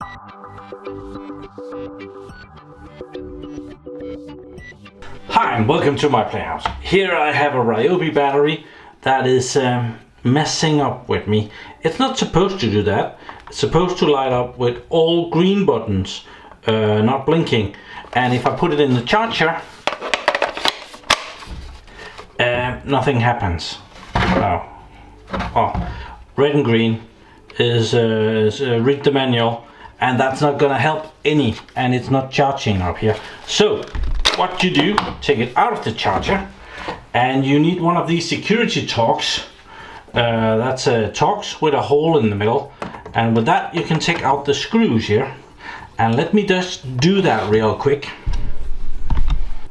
Hi and welcome to my playhouse. Here I have a Ryobi battery that is messing up with me. It's not supposed to do that. It's supposed to light up with all green buttons, not blinking. And if I put it in the charger, nothing happens. Red and green is read the manual, and that's not gonna help any, and it's not charging up here. So what you do, take it out of the charger, and you need one of these security Torx. That's a Torx with a hole in the middle, and with that you can take out the screws here. And let me just do that real quick.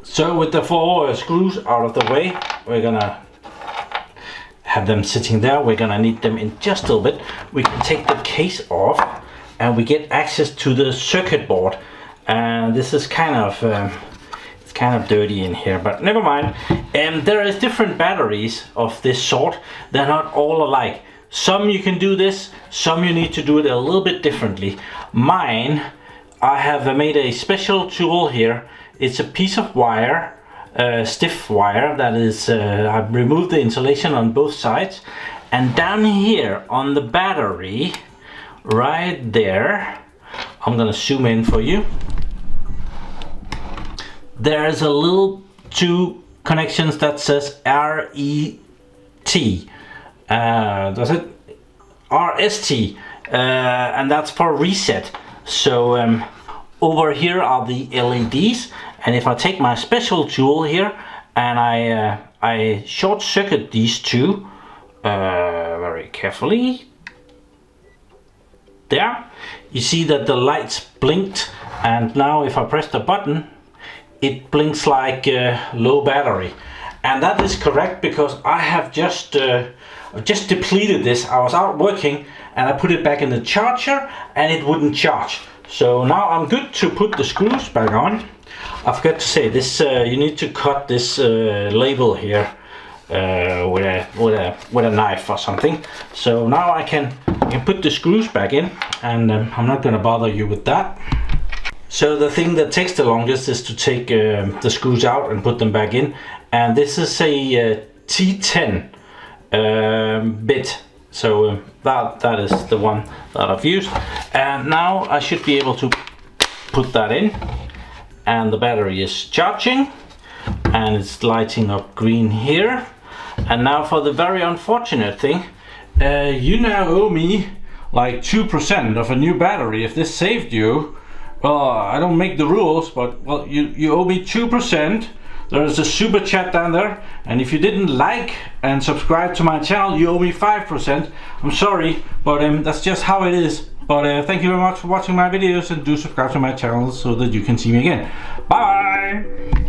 So with the 4 screws out of the way, we're gonna have them sitting there. We're gonna need them in just a little bit. We can take the case off and we get access to the circuit board. And this is kind of dirty in here, but never mind. There is different batteries of this sort. They're not all alike. Some you can do this, some you need to do it a little bit differently. Mine, I have made a special tool here. It's a piece of wire, stiff wire that is, I've removed the insulation on both sides, and down here on the battery, right there, I'm gonna zoom in for you. There's a little 2 connections that says RET. Does it? RST, and that's for reset. So over here are the LEDs, and if I take my special tool here and I short circuit these 2 very carefully, there you see that the lights blinked, and now if I press the button it blinks like low battery. And that is correct because I have just depleted this. I was out working and I put it back in the charger and it wouldn't charge. So now I'm good to put the screws back on. I forgot to say this, you need to cut this label here with a knife or something. So now I can put the screws back in, and I'm not going to bother you with that. So the thing that takes the longest is to take the screws out and put them back in. And this is a T10 bit. So that is the one that I've used. And now I should be able to put that in. And the battery is charging. And it's lighting up green here. And now for the very unfortunate thing. You now owe me like 2% of a new battery. If this saved you, well, I don't make the rules, but well, you owe me 2%. There's a super chat down there, and if you didn't like and subscribe to my channel, you owe me 5%. I'm sorry, but that's just how it is. But thank you very much for watching my videos, and do subscribe to my channel so that you can see me again. Bye!